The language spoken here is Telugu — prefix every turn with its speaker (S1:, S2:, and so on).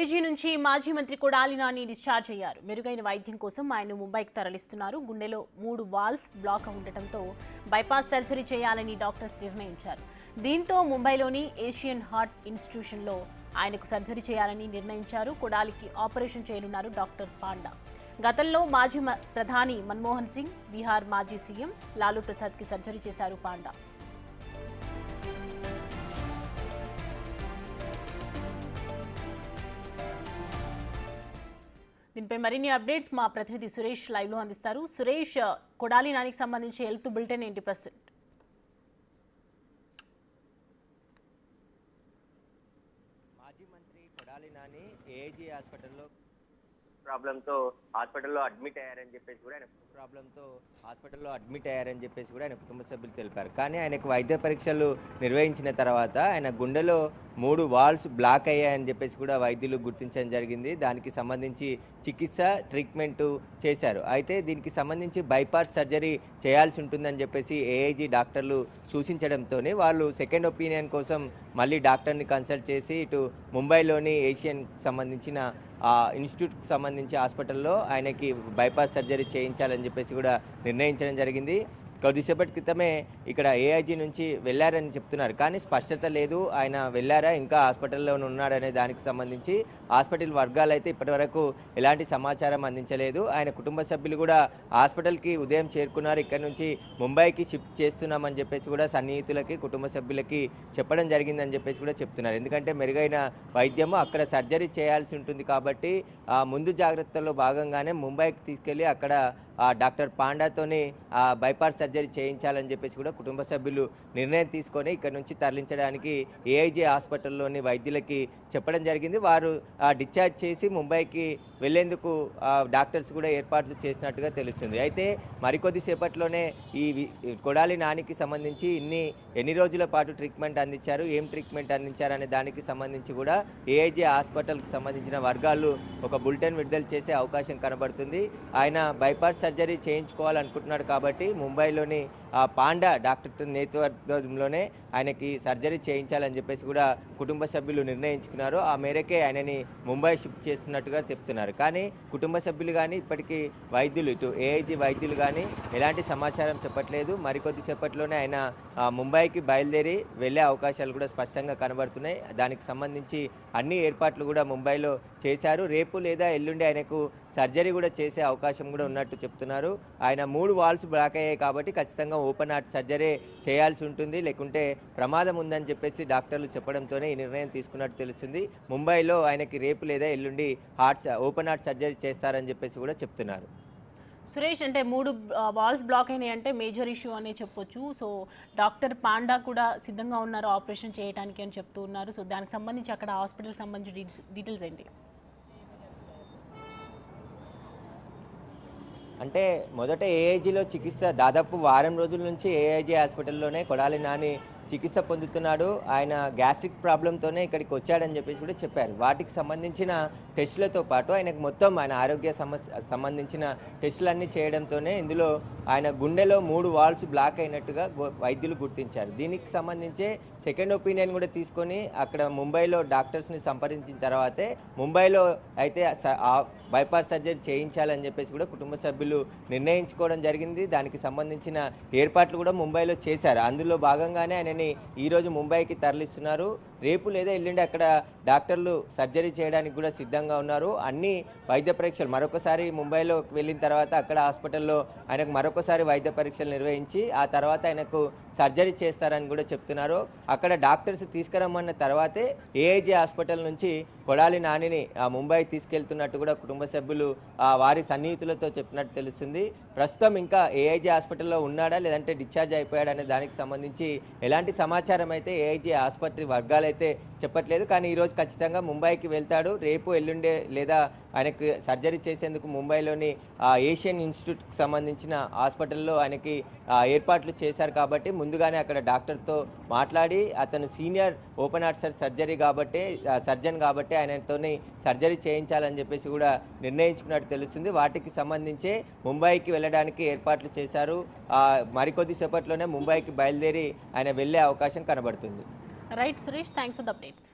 S1: ఏఐజీ నుంచి మాజీ మంత్రి కొడాలి నాని డిశ్చార్జ్ అయ్యారు. మెరుగైన వైద్యం కోసం ఆయన ముంబైకి తరలిస్తున్నారు. గుండెలో 3 వాల్వ్స్ బ్లాక్ ఉండటంతో బైపాస్ సర్జరీ చేయాలని డాక్టర్స్ నిర్ణయించారు. దీంతో ముంబైలోని ఏషియన్ హార్ట్ ఇన్స్టిట్యూషన్లో ఆయనకు సర్జరీ చేయాలని నిర్ణయించారు. కొడాలికి ఆపరేషన్ చేయనున్నారు డాక్టర్ పాండా. గతంలో మాజీ ప్రధాని మన్మోహన్ సింగ్, బీహార్ మాజీ సీఎం లాలూ ప్రసాద్కి సర్జరీ చేశారు పాండా. దీనిపై మరిన్ని అప్డేట్స్ మా ప్రతినిధి సురేష్ లైవ్లో అందిస్తారు. సురేష్, కొడాలి నానికి సంబంధించి హెల్త్ బులెటిన్ ఏంటి ప్రస్తుతం?
S2: మాజీ మంత్రి కొడాలి నాని ఏఐజీ హాస్పిటల్లో ప్రాబ్లంతో హాస్పిటల్లో అడ్మిట్ అయ్యారని చెప్పేసి కూడా ఆయన కుటుంబ సభ్యులు తెలిపారు. కానీ ఆయనకు వైద్య పరీక్షలు నిర్వహించిన తర్వాత ఆయన గుండెలో 3 వాల్వ్స్ బ్లాక్ అయ్యాయని చెప్పేసి కూడా వైద్యులు గుర్తించడం జరిగింది. దానికి సంబంధించి చికిత్స ట్రీట్మెంట్ చేశారు. అయితే దీనికి సంబంధించి బైపాస్ సర్జరీ చేయాల్సి ఉంటుందని చెప్పేసి ఏఐజీ డాక్టర్లు సూచించడంతో వాళ్ళు సెకండ్ ఒపీనియన్ కోసం మళ్ళీ డాక్టర్ని కన్సల్ట్ చేసి ఇటు ముంబైలోని ఏషియన్ సంబంధించిన ఇన్స్టిట్యూట్కి సంబంధించి హాస్పిటల్లో ఆయనకి బైపాస్ సర్జరీ చేయించాలని చెప్పేసి కూడా నిర్ణయించడం జరిగింది. కొద్దిసేపటి క్రితమే ఇక్కడ ఏఐజీ నుంచి వెళ్ళారని చెప్తున్నారు. కానీ స్పష్టత లేదు ఆయన వెళ్ళారా, ఇంకా హాస్పిటల్లో ఉన్నాడనే దానికి సంబంధించి హాస్పిటల్ వర్గాలు అయితే ఇప్పటివరకు ఎలాంటి సమాచారం అందించలేదు. ఆయన కుటుంబ సభ్యులు కూడా హాస్పిటల్కి ఉదయం చేరుకున్నారు. ఇక్కడ నుంచి ముంబైకి షిఫ్ట్ చేస్తున్నామని చెప్పేసి కూడా సన్నిహితులకి కుటుంబ సభ్యులకి చెప్పడం జరిగిందని చెప్పేసి కూడా చెప్తున్నారు. ఎందుకంటే మెరుగైన వైద్యము అక్కడ సర్జరీ చేయాల్సి ఉంటుంది కాబట్టి ముందు జాగ్రత్తల్లో భాగంగానే ముంబైకి తీసుకెళ్ళి అక్కడ డాక్టర్ పాండాతోని బైపాస్ సర్జరీ చేయించాలని చెప్పేసి కూడా కుటుంబ సభ్యులు నిర్ణయం తీసుకొని ఇక్కడ నుంచి తరలించడానికి ఏఐజీ హాస్పిటల్లోని వైద్యులకి చెప్పడం జరిగింది. వారు డిశ్చార్జ్ చేసి ముంబైకి వెళ్లేందుకు డాక్టర్స్ కూడా ఏర్పాట్లు చేసినట్టుగా తెలుస్తుంది. అయితే మరికొద్ది సేపట్లోనే ఈ కొడాలి నానికి సంబంధించి ఎన్ని రోజుల పాటు ట్రీట్మెంట్ అందించారు, ఏం ట్రీట్మెంట్ అందించారు అనే దానికి సంబంధించి కూడా ఏఐజీ హాస్పిటల్కి సంబంధించిన వర్గాలు ఒక బులెటిన్ విడుదల చేసే అవకాశం కనబడుతుంది. ఆయన బైపాస్ సర్జరీ చేయించుకోవాలనుకుంటున్నాడు కాబట్టి ముంబైలోని పాండా డాక్టర్ నేతృత్వంలోనే ఆయనకి సర్జరీ చేయించాలని చెప్పేసి కూడా కుటుంబ సభ్యులు నిర్ణయించుకున్నారు. ఆ మేరకే ఆయనని ముంబై షిఫ్ట్ చేస్తున్నట్టుగా చెప్తున్నారు. కానీ కుటుంబ సభ్యులు కానీ ఇప్పటికీ వైద్యులు ఇటు ఏఐజీ వైద్యులు కానీ ఎలాంటి సమాచారం చెప్పట్లేదు. మరికొద్ది సేపట్లోనే ఆయన ముంబైకి బయలుదేరి వెళ్ళే అవకాశాలు కూడా స్పష్టంగా కనబడుతున్నాయి. దానికి సంబంధించి అన్ని ఏర్పాట్లు కూడా ముంబైలో చేశారు. రేపు లేదా ఎల్లుండి ఆయనకు సర్జరీ కూడా చేసే అవకాశం కూడా ఉన్నట్టు చెప్తున్నారు. ఆయన 3 వాల్వ్స్ బ్లాక్ అయ్యాయి కాబట్టి ఖచ్చితంగా ఓపెన్ హార్ట్ సర్జరీ చేయాల్సి ఉంటుంది, లేకుంటే ప్రమాదం ఉందని చెప్పేసి డాక్టర్లు చెప్పడంతోనే ఈ నిర్ణయం తీసుకున్నట్టు తెలుస్తుంది. ముంబైలో ఆయనకి రేపు లేదా ఎల్లుండి ఓపెన్ హార్ట్ సర్జరీ చేస్తారని చెప్పేసి కూడా చెప్తున్నారు.
S1: సురేష్, అంటే 3 వాల్వ్స్ బ్లాక్ అయినాయి అంటే మేజర్ ఇష్యూ అనే చెప్పొచ్చు. సో డాక్టర్ పాండా కూడా సిద్ధంగా ఉన్నారు ఆపరేషన్ చేయడానికి అని చెప్తూ ఉన్నారు. సో దానికి సంబంధించి అక్కడ హాస్పిటల్ సంబంధించి డీటెయిల్స్ ఏంటి?
S2: అంటే మొదట ఏఐజీలో చికిత్స దాదాపు వారం రోజుల నుంచి ఏఐజీ హాస్పిటల్లోనే కొడాలి నాని చికిత్స పొందుతున్నాడు. ఆయన గ్యాస్ట్రిక్ ప్రాబ్లంతోనే ఇక్కడికి వచ్చాడని చెప్పేసి కూడా చెప్పారు. వాటికి సంబంధించిన టెస్టులతో పాటు ఆయనకు మొత్తం ఆయన ఆరోగ్య సంబంధించిన టెస్టులన్నీ చేయడంతోనే ఇందులో ఆయన గుండెలో 3 వాల్వ్స్ బ్లాక్ అయినట్టుగా వైద్యులు గుర్తించారు. దీనికి సంబంధించే సెకండ్ ఒపీనియన్ కూడా తీసుకొని అక్కడ ముంబైలో డాక్టర్స్ని సంప్రదించిన తర్వాతే ముంబైలో అయితే బైపాస్ సర్జరీ చేయించాలని చెప్పేసి కూడా కుటుంబ సభ్యులు నిర్ణయించుకోవడం జరిగింది. దానికి సంబంధించిన ఏర్పాట్లు కూడా ముంబైలో చేశారు. అందులో భాగంగానే ఆయనని ఈరోజు ముంబైకి తరలిస్తున్నారు. రేపు లేదా ఎల్లుండి అక్కడ డాక్టర్లు సర్జరీ చేయడానికి కూడా సిద్ధంగా ఉన్నారు. అన్ని వైద్య పరీక్షలు మరొకసారి ముంబైలో వెళ్ళిన తర్వాత అక్కడ హాస్పిటల్లో ఆయనకు మరొకసారి వైద్య పరీక్షలు నిర్వహించి ఆ తర్వాత ఆయనకు సర్జరీ చేస్తారని కూడా చెప్తున్నారు. అక్కడ డాక్టర్స్ తీసుకురమ్మన్న తర్వాతే ఏఐజీ హాస్పిటల్ నుంచి కొడాలి నానిని ముంబై తీసుకెళ్తున్నట్టు కూడా కుటుంబ సభ్యులు వారి సన్నిహితులతో చెప్పినట్టు తెలుస్తుంది. ప్రస్తుతం ఇంకా ఏఐజీ హాస్పిటల్లో ఉన్నాడా లేదంటే డిశ్చార్జ్ అయిపోయాడా అనే దానికి సంబంధించి ఎలాంటి సమాచారం అయితే ఏఐజీ ఆసుపత్రి వర్గాలు అయితే చెప్పట్లేదు. కానీ ఈరోజు ఖచ్చితంగా ముంబైకి వెళ్తాడు. రేపు ఎల్లుండే లేదా ఆయనకు సర్జరీ చేసేందుకు ముంబైలోని ఏషియన్ ఇన్స్టిట్యూట్కి సంబంధించిన హాస్పిటల్లో ఆయనకి ఏర్పాట్లు చేశారు కాబట్టి ముందుగానే అక్కడ డాక్టర్తో మాట్లాడి అతను సీనియర్ ఓపెన్ హార్ట్ సర్జన్ కాబట్టి ఆయనతోని సర్జరీ చేయించాలని చెప్పేసి కూడా నిర్ణయించుకున్నట్టు తెలుస్తుంది. వాటికి సంబంధించే ముంబైకి వెళ్ళడానికి ఏర్పాట్లు చేశారు. మరికొద్ది సేపట్లోనే ముంబైకి బయలుదేరి ఆయన వెళ్ళే అవకాశం కనబడుతుంది.
S1: Right Suresh, thanks for the updates.